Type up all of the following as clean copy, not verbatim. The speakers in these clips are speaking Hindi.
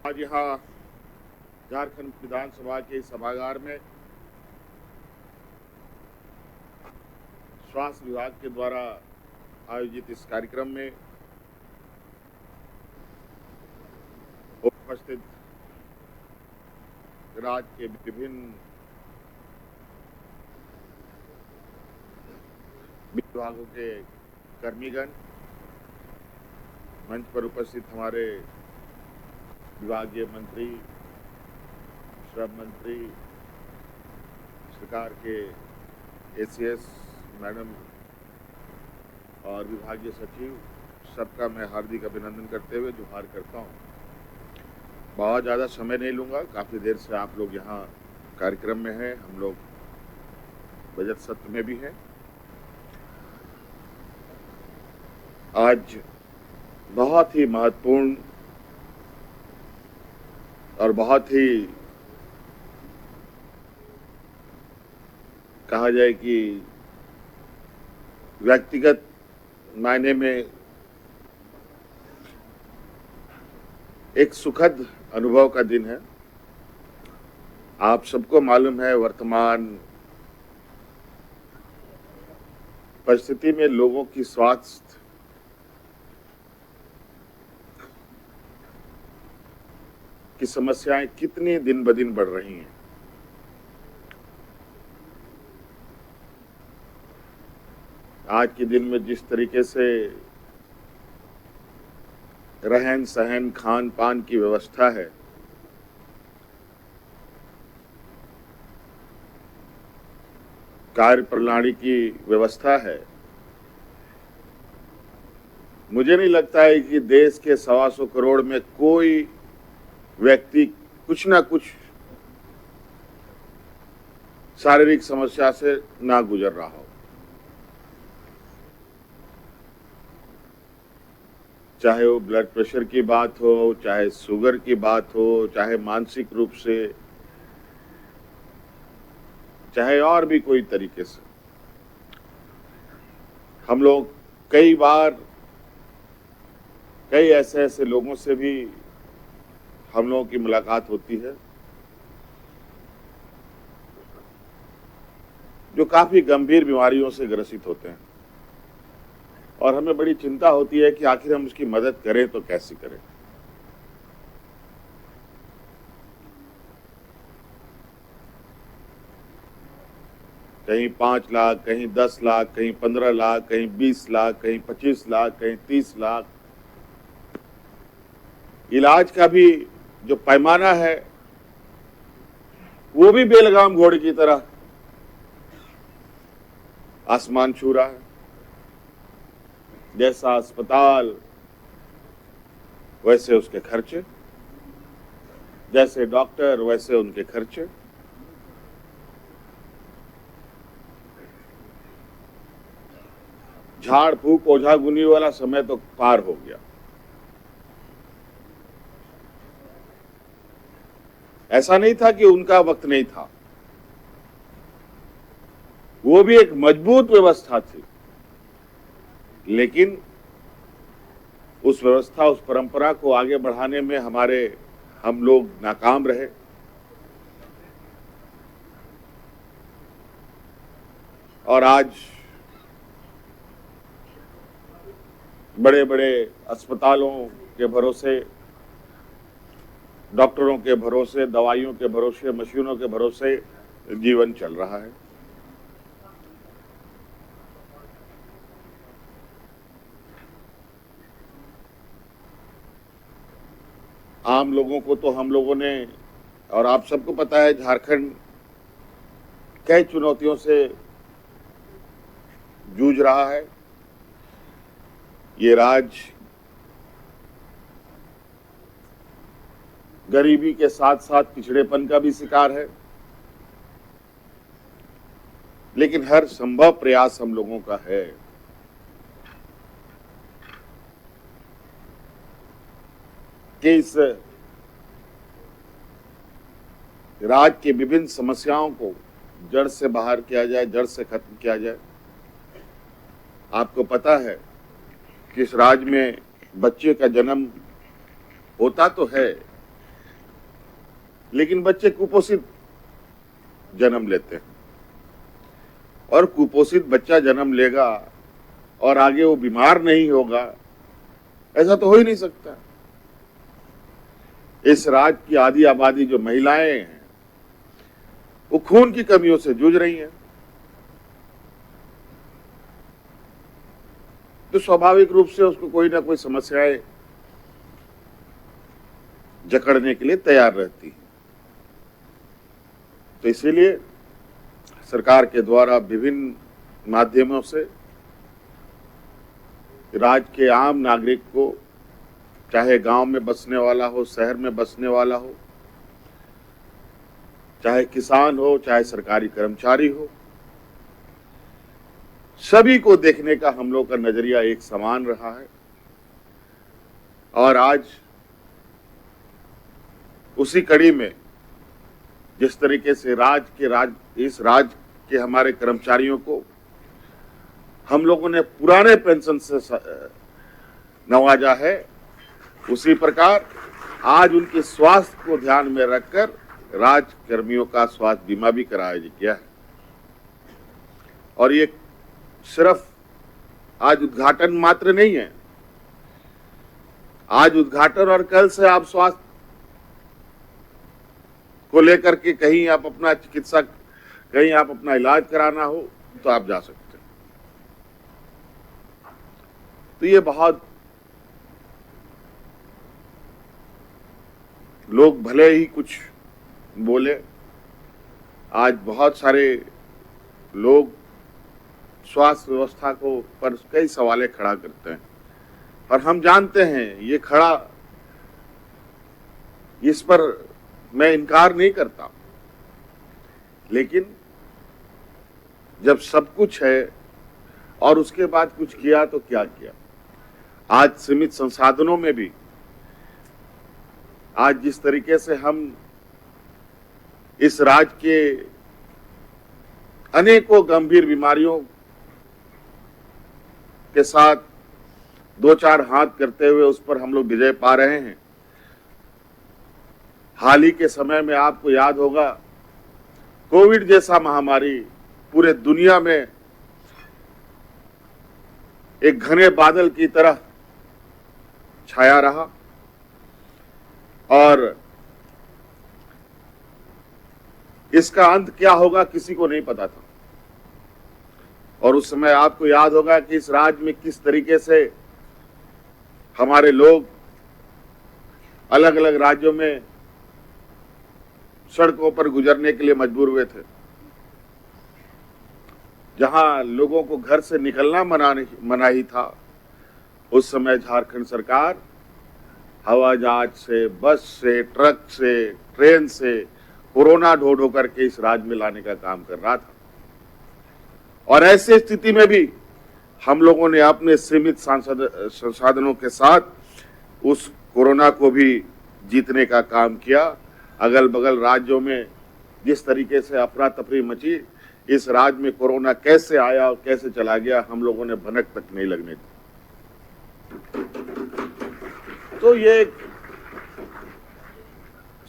आज यहाँ झारखंड विधानसभा के सभागार में स्वास्थ्य विभाग के द्वारा आयोजित इस कार्यक्रम में उपस्थित राज्य के विभिन्न विभागों के कर्मीगण, मंच पर उपस्थित हमारे विभागीय मंत्री, श्रम मंत्री, सरकार के एसीएस मैडम और विभागीय सचिव, सबका मैं हार्दिक अभिनंदन करते हुए जोहार करता हूं। बहुत ज़्यादा समय नहीं लूँगा, काफ़ी देर से आप लोग यहाँ कार्यक्रम में हैं, हम लोग बजट सत्र में भी हैं। आज बहुत ही महत्वपूर्ण और बहुत ही कहा जाए कि व्यक्तिगत मायने में एक सुखद अनुभव का दिन है। आप सबको मालूम है, वर्तमान परिस्थिति में लोगों की स्वास्थ्य की समस्याएं कितनी दिन ब दिन बढ़ रही हैं। आज के दिन में जिस तरीके से रहन सहन खान पान की व्यवस्था है, कार्य प्रणाली की व्यवस्था है, मुझे नहीं लगता है कि देश के 125 करोड़ में कोई व्यक्ति कुछ ना कुछ शारीरिक समस्या से ना गुजर रहा हो। चाहे वो ब्लड प्रेशर की बात हो, चाहे शुगर की बात हो, चाहे मानसिक रूप से, चाहे और भी कोई तरीके से। हम लोग कई बार कई ऐसे लोगों से भी हम लोगों की मुलाकात होती है जो काफी गंभीर बीमारियों से ग्रसित होते हैं, और हमें बड़ी चिंता होती है कि आखिर हम उसकी मदद करें तो कैसे करें। कहीं 5 लाख, कहीं 10 लाख, कहीं 15 लाख, कहीं 20 लाख, कहीं 25 लाख, कहीं 30 लाख। इलाज का भी जो पैमाना है वो भी बेलगाम घोड़े की तरह आसमान छू रहा है। जैसा अस्पताल वैसे उसके खर्चे, जैसे डॉक्टर वैसे उनके खर्चे। झाड़ फूक ओझा गुनी वाला समय तो पार हो गया। ऐसा नहीं था कि उनका वक्त नहीं था, वो भी एक मजबूत व्यवस्था थी, लेकिन उस व्यवस्था, उस परंपरा को आगे बढ़ाने में हम लोग नाकाम रहे। और आज बड़े बड़े अस्पतालों के भरोसे, डॉक्टरों के भरोसे, दवाइयों के भरोसे, मशीनों के भरोसे जीवन चल रहा है। आम लोगों को तो हम लोगों ने, और आप सबको पता है, झारखंड कई चुनौतियों से जूझ रहा है। ये राज्य गरीबी के साथ साथ पिछड़ेपन का भी शिकार है, लेकिन हर संभव प्रयास हम लोगों का है कि इस राज्य की विभिन्न समस्याओं को जड़ से बाहर किया जाए, जड़ से खत्म किया जाए। आपको पता है कि इस राज्य में बच्चे का जन्म होता तो है, लेकिन बच्चे कुपोषित जन्म लेते हैं, और कुपोषित बच्चा जन्म लेगा और आगे वो बीमार नहीं होगा, ऐसा तो हो ही नहीं सकता। इस राज्य की आधी आबादी जो महिलाएं हैं वो खून की कमियों से जूझ रही हैं, तो स्वाभाविक रूप से उसको कोई ना कोई समस्याएं जकड़ने के लिए तैयार रहती है। तो इसीलिए सरकार के द्वारा विभिन्न माध्यमों से राज्य के आम नागरिक को, चाहे गांव में बसने वाला हो, शहर में बसने वाला हो, चाहे किसान हो, चाहे सरकारी कर्मचारी हो, सभी को देखने का हम लोग का नजरिया एक समान रहा है। और आज उसी कड़ी में जिस तरीके से इस राज्य के हमारे कर्मचारियों को हम लोगों ने पुराने पेंशन से नवाजा है, उसी प्रकार आज उनके स्वास्थ्य को ध्यान में रखकर राज्य कर्मियों का स्वास्थ्य बीमा भी कराया गया है। और ये सिर्फ आज उद्घाटन मात्र नहीं है, आज उद्घाटन और कल से आप स्वास्थ्य को लेकर के कहीं आप अपना चिकित्सा, कहीं आप अपना इलाज कराना हो तो आप जा सकते हैं। तो ये बहुत लोग भले ही कुछ बोले, आज बहुत सारे लोग स्वास्थ्य व्यवस्था को पर कई सवालें खड़ा करते हैं, और हम जानते हैं ये खड़ा, इस पर मैं इनकार नहीं करता, लेकिन जब सब कुछ है और उसके बाद कुछ किया तो क्या किया। आज सीमित संसाधनों में भी आज जिस तरीके से हम इस राज्य के अनेकों गंभीर बीमारियों के साथ दो चार हाथ करते हुए उस पर हम लोग विजय पा रहे हैं। हाल ही के समय में आपको याद होगा, कोविड जैसा महामारी पूरे दुनिया में एक घने बादल की तरह छाया रहा, और इसका अंत क्या होगा किसी को नहीं पता था। और उस समय आपको याद होगा कि इस राज्य में किस तरीके से हमारे लोग अलग अलग राज्यों में सड़कों पर गुजरने के लिए मजबूर हुए थे। जहां लोगों को घर से निकलना मनाही था, उस समय झारखंड सरकार हवाई जहाज से, बस से, ट्रक से, ट्रेन से कोरोना ढो करके इस राज्य में लाने का काम कर रहा था। और ऐसी स्थिति में भी हम लोगों ने अपने सीमित संसाधनों के साथ उस कोरोना को भी जीतने का काम किया। अगल बगल राज्यों में जिस तरीके से अफरा तफरी मची, इस राज्य में कोरोना कैसे आया और कैसे चला गया, हम लोगों ने भनक तक नहीं लगने दी। तो ये एक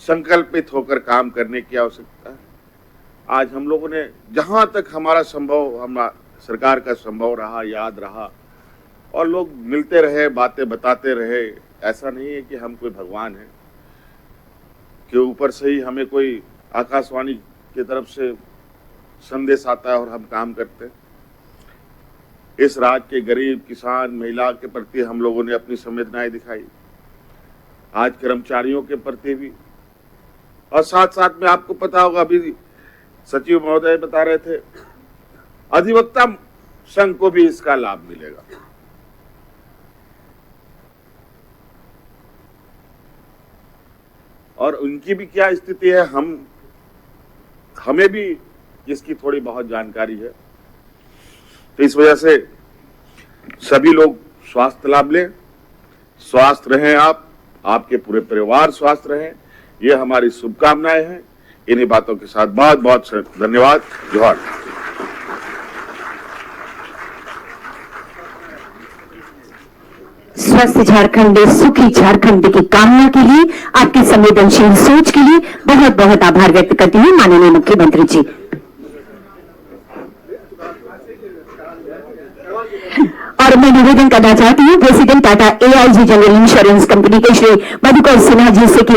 संकल्पित होकर काम करने की आवश्यकता है। आज हम लोगों ने जहां तक हमारा संभव, हम सरकार का संभव रहा, याद रहा, और लोग मिलते रहे, बातें बताते रहे। ऐसा नहीं है कि हम कोई भगवान हैं कि ऊपर से ही हमें कोई आकाशवाणी की तरफ से संदेश आता है और हम काम करते हैं। इस राज्य के गरीब, किसान, महिला के प्रति हम लोगों ने अपनी संवेदनाएं दिखाई, आज कर्मचारियों के प्रति भी। और साथ साथ में आपको पता होगा, अभी सचिव महोदय बता रहे थे, अधिवक्ता संघ को भी इसका लाभ मिलेगा। और उनकी भी क्या स्थिति है, हमें भी इसकी थोड़ी बहुत जानकारी है। तो इस वजह से सभी लोग स्वास्थ्य लाभ लें, स्वस्थ रहें, आपके पूरे परिवार स्वस्थ रहें, ये हमारी शुभकामनाएं हैं। इन्हीं बातों के साथ बहुत बहुत धन्यवाद। जोहार। स्वस्थ झारखंड, सुखी झारखंड की कामना के लिए, आपकी संवेदनशील सोच के लिए बहुत बहुत आभार व्यक्त करती हूँ माननीय मुख्यमंत्री जी। और मैं निवेदन करना चाहती हूँ president Tata AIG general insurance company के श्री मधुकर सिन्हा जी से कि